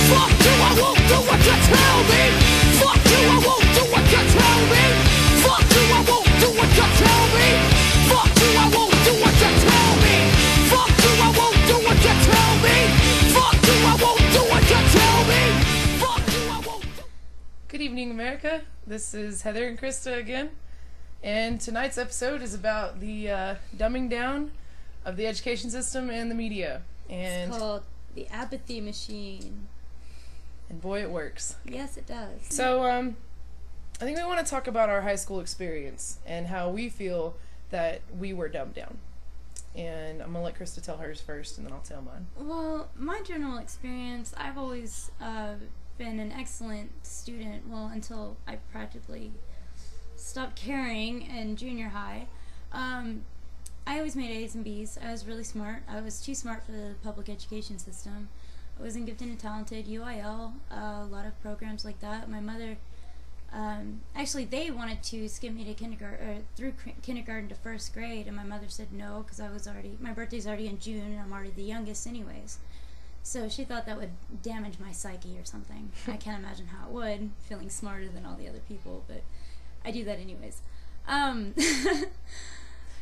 Fuck you, I won't do what you tell me. Fuck you, I won't do what you tell me. Fuck you, I won't do what you tell me. Fuck you, I won't do what you tell me. Fuck you, I won't do what you tell me. Fuck you, I won't do what you tell me. Fuck you, I won't do. Good evening, America. This is Heather and Christa again, and tonight's episode is about the dumbing down of the education system and the media. And it's called the apathy machine. And boy, it works. Yes, it does. So, I think we want to talk about our high school experience and how we feel that we were dumbed down. And I'm going to let Christa tell hers first, and then I'll tell mine. Well, my general experience, I've always been an excellent student, well, until I practically stopped caring in junior high. I always made A's and B's. I was really smart. I was too smart for the public education system. I wasn't gifted and talented, UIL, a lot of programs like that. My mother, actually they wanted to skip me to kindergarten, through kindergarten to first grade, and my mother said no, because my birthday's already in June, and I'm already the youngest anyways. So she thought that would damage my psyche or something. I can't imagine how it would, feeling smarter than all the other people, but I do that anyways.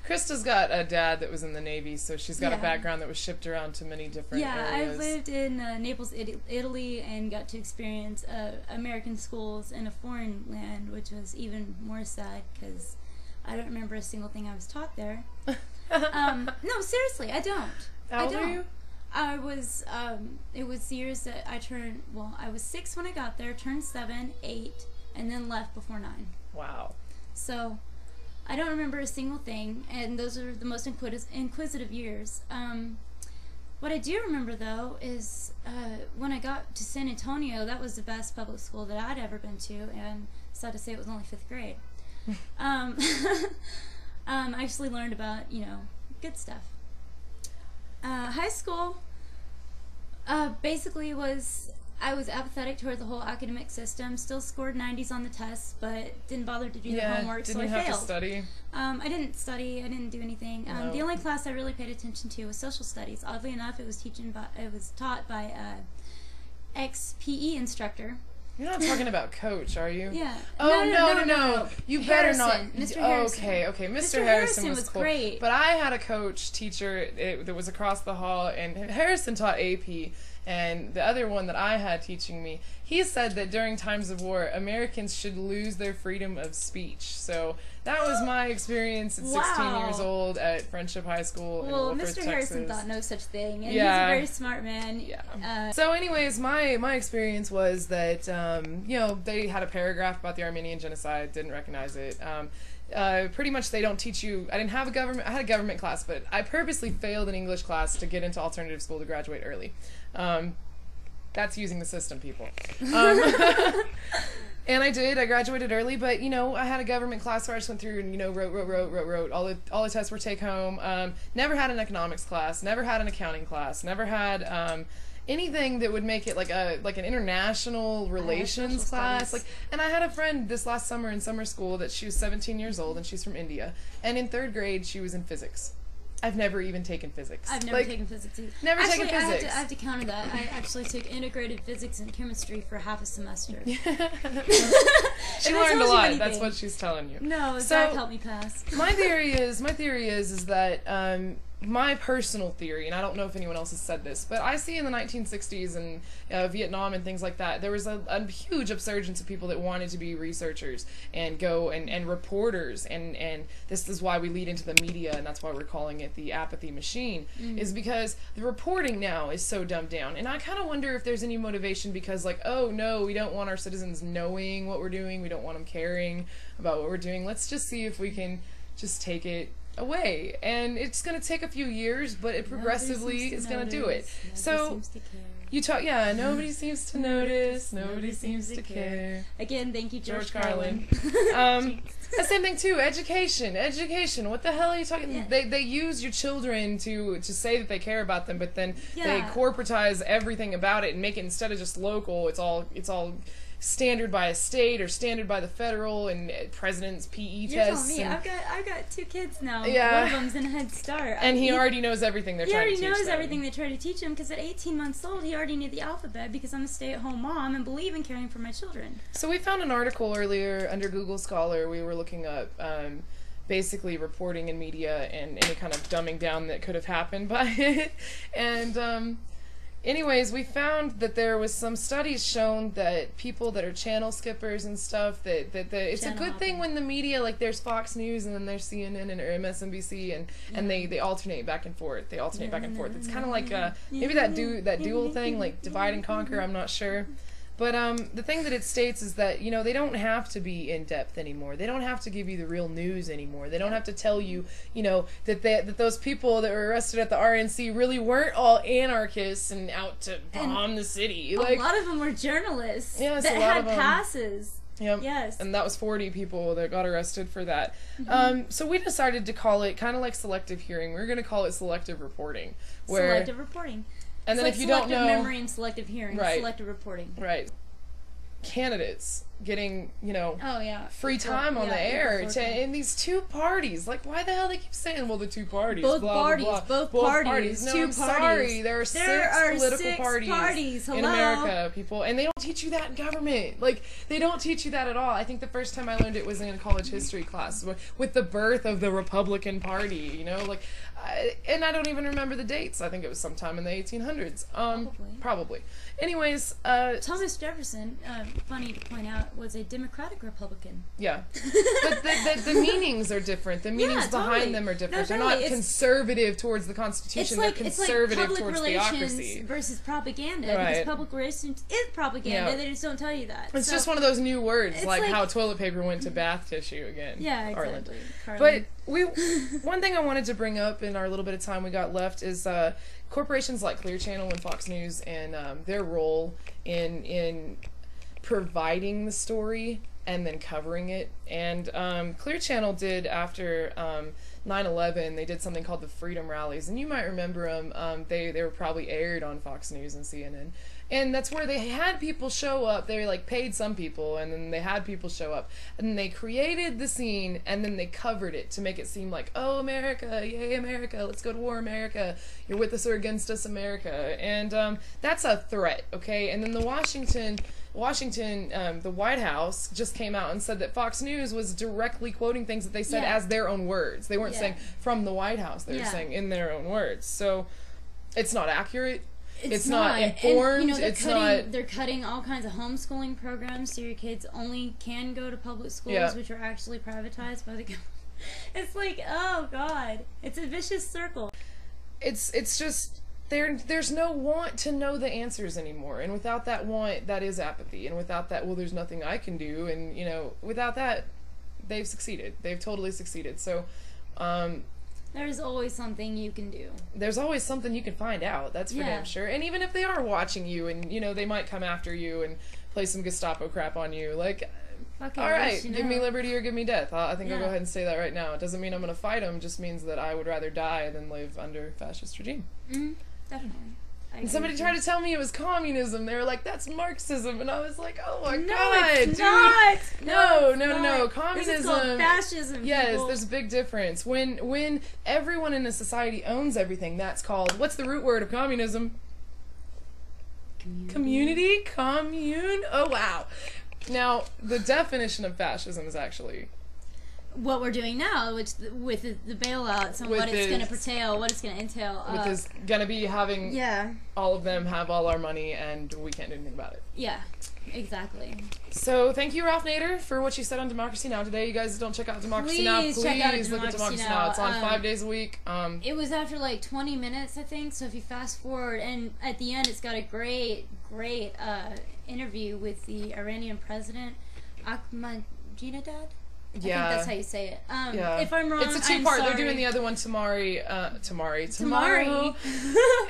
Krista's got a dad that was in the Navy, so she's got a background that was shipped around to many different areas. Yeah, I've lived in Naples, Italy, and got to experience American schools in a foreign land, which was even more sad because I don't remember a single thing I was taught there. No, seriously, I don't. How old are you? I was, it was years that I turned, well, I was 6 when I got there, turned 7, 8, and then left before 9. Wow. So I don't remember a single thing, and those are the most inquisitive years. What I do remember, though, is when I got to San Antonio, that was the best public school that I'd ever been to, and sad to say it was only 5th grade. I actually learned about, good stuff. High school basically I was apathetic toward the whole academic system, still scored 90s on the tests, but didn't bother to do the homework, so I failed. Didn't have to study? I didn't study, I didn't do anything. No. The only class I really paid attention to was social studies. Oddly enough, it was taught by an ex-PE instructor. You're not talking about Coach, are you? Yeah. Oh, no. You better not. Mr. Harrison. Okay. Mr. Harrison was cool. Great. But I had a coach teacher that was across the hall, and Harrison taught AP. And the other one that I had teaching me, he said that during times of war, Americans should lose their freedom of speech. So that was my experience at 16 years old at Friendship High School in Wolford, Mr. Texas. Harrison thought no such thing, and he's a very smart man. Yeah. So anyways, my experience was that, they had a paragraph about the Armenian genocide, didn't recognize it. Pretty much they don't teach you. I had a government class, but I purposely failed an English class to get into alternative school to graduate early. That's using the system, people. And I graduated early, but I had a government class where I just went through and wrote. All the tests were take home. Never had an economics class, never had an accounting class, never had anything that would make it like an international relations class. And I had a friend this last summer in summer school that she was 17 years old and she's from India. And in 3rd grade she was in physics. I've never even taken physics. I've never taken physics either. Never taken physics. I have to counter that. I actually took integrated physics and chemistry for half a semester. She learned a lot. That's what she's telling you. No, Zach helped me pass. My theory is that my personal theory, and I don't know if anyone else has said this, but I see in the 1960s and Vietnam and things like that, there was a huge upsurgence of people that wanted to be researchers and go and reporters, and this is why we lead into the media, and that's why we're calling it the apathy machine, is because the reporting now is so dumbed down. And I kind of wonder if there's any motivation because, oh no, we don't want our citizens knowing what we're doing, we don't want them caring about what we're doing, let's just see if we can just take it away, and it's going to take a few years, but it progressively is going to do it. So you talk, nobody seems to notice, nobody seems to care. Again, thank you, George Carlin. The same thing too. Education. What the hell are you talking? Yeah. They use your children to say that they care about them, but then they corporatize everything about it and make it, instead of just local, it's all standard by a state or standard by the federal and president's PE You're tests. telling me, And, I've got 2 kids now. Yeah. One of them's in Head Start. and he already knows everything they're He trying to already teach knows them. everything they try to teach him because at 18 months old, he already knew the alphabet because I'm a stay-at-home mom and believe in caring for my children. So we found an article earlier under Google Scholar. We were looking up basically reporting in media and any kind of dumbing down that could have happened by it. And anyways, we found that there was some studies shown that people that are channel skippers and stuff, that it's a Channel good thing hopping. when the media, like there's Fox News and then there's CNN and or MSNBC and they alternate back and forth. They alternate back and forth. It's kind of like maybe that dual thing, like divide and conquer. I'm not sure. But the thing that it states is that, you know, they don't have to be in-depth anymore. They don't have to give you the real news anymore. They don't have to tell you, you know, that those people that were arrested at the RNC really weren't all anarchists and out to bomb the city. Like, a lot of them were journalists Yes, that a lot had of them. passes. Yep. Yes. And that was 40 people that got arrested for that. So we decided to call it kind of like selective hearing. We're going to call it selective reporting. Where, Selective reporting. And then It's if you like don't know... selective memory and selective hearing. Right. Selective reporting. Right. Candidates getting, you know... Oh, yeah. free time on the air in these 2 parties. Like, why the hell they keep saying, well, the 2 parties, Both blah, parties, blah, blah. both parties, No, 2 I'm parties. sorry. There are 6 political 6 parties in Hello? America, people. And they don't teach you that in government. Like, they don't teach you that at all. I think the first time I learned it was in a college history class with the birth of the Republican Party, you know? Like, and I don't even remember the dates. I think it was sometime in the 1800s. Probably. Anyways, Thomas Jefferson, funny to point out, was a Democratic Republican. yeah. But the meanings are different. The meanings behind totally. them are different. No, They're totally. not conservative towards the Constitution. They're conservative public towards relations theocracy. versus propaganda. Right. Because public relations is propaganda. Yeah. They just don't tell you that. It's So- just one of those new words, It's like like- how toilet paper went to bath tissue again. Yeah, Arlen. exactly. But one thing I wanted to bring up in our little bit of time we got left is corporations like Clear Channel and Fox News and their role in providing the story and then covering it. And Clear Channel did after 9/11, they did something called the Freedom Rallies, and you might remember them. They were probably aired on Fox News and CNN. And that's where they had people show up. They like paid some people, and then they had people show up, and they created the scene, and then they covered it to make it seem like, oh, America, yay, America, let's go to war, America, you're with us or against us, America. And that's a threat, okay? And then the Washington, the White House just came out and said that Fox News was directly quoting things that they said as their own words. They weren't saying from the White House. They were saying in their own words. So it's not accurate. It's not informed. And, you know, it's not. They're cutting all kinds of homeschooling programs, so your kids only can go to public schools, Yeah. which are actually privatized by the government. It's like, oh god, it's a vicious circle. It's just there's no want to know the answers anymore, and without that want, that is apathy, and without that, well, there's nothing I can do, and you know, without that, they've succeeded. They've totally succeeded. So. There's always something you can do. There's always something you can find out, that's for damn sure. And even if they are watching you and, you know, they might come after you and play some Gestapo crap on you, like, Okay, all right, you know. give me liberty or give me death. I think I'll Yeah. go ahead and say that right now. It doesn't mean I'm going to fight them, just means that I would rather die than live under fascist regime. Mm-hmm. Definitely. And somebody tried to tell me it was communism. They were like, that's Marxism. And I was like, oh my No, god, it's dude. not. No. Communism. This is called fascism. Yes, people. there's a big difference. When everyone in a society owns everything, that's called, what's the root word of communism? Community? Commune? Oh, wow. Now, the definition of fascism is actually... what we're doing now, which with the bailouts and With what it's going to this- entail, what it's going to entail. which is going to be having Yeah. all of them have all our money and we can't do anything about it. Yeah. Exactly. So, thank you, Ralph Nader, for what you said on Democracy Now! Today. You guys don't check out Democracy Now! Please Please check out look at Democracy Democracy Now! Now! It's on 5 days a week. It was after like 20 minutes, I think. So if you fast forward, and at the end, it's got a great interview with the Iranian president, Ahmadinejad. I think that's how you say it. Yeah. If I'm wrong, it's a two-part. I'm They're sorry. doing the other one tomorrow. Tomorrow.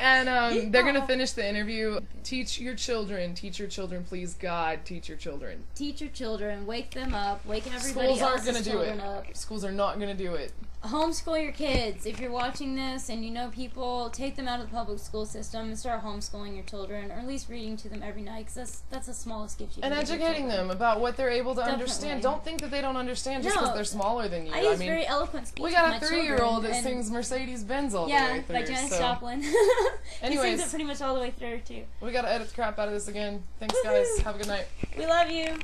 And they're gonna finish the interview. Teach your children, please God, teach your children. Teach your children, wake them up, wake everybody Schools aren't else's gonna do children it. up. Schools are not gonna do it. homeschool your kids. If you're watching this and you know people, take them out of the public school system and start homeschooling your children, or at least reading to them every night, because that's the smallest gift you can And give your educating children. them about what they're able to Definitely. understand. Don't think that they don't understand just because No. they're smaller than you. I use mean, very eloquent speech we with got my a 3-year-old children, that and- sings Mercedes-Benz all the Yeah, way through. by Janis so. Joplin. He Anyways. sings it pretty much all the way through, too. We gotta edit the crap out of this again. Thanks, guys. Woohoo. Have a good night. We love you.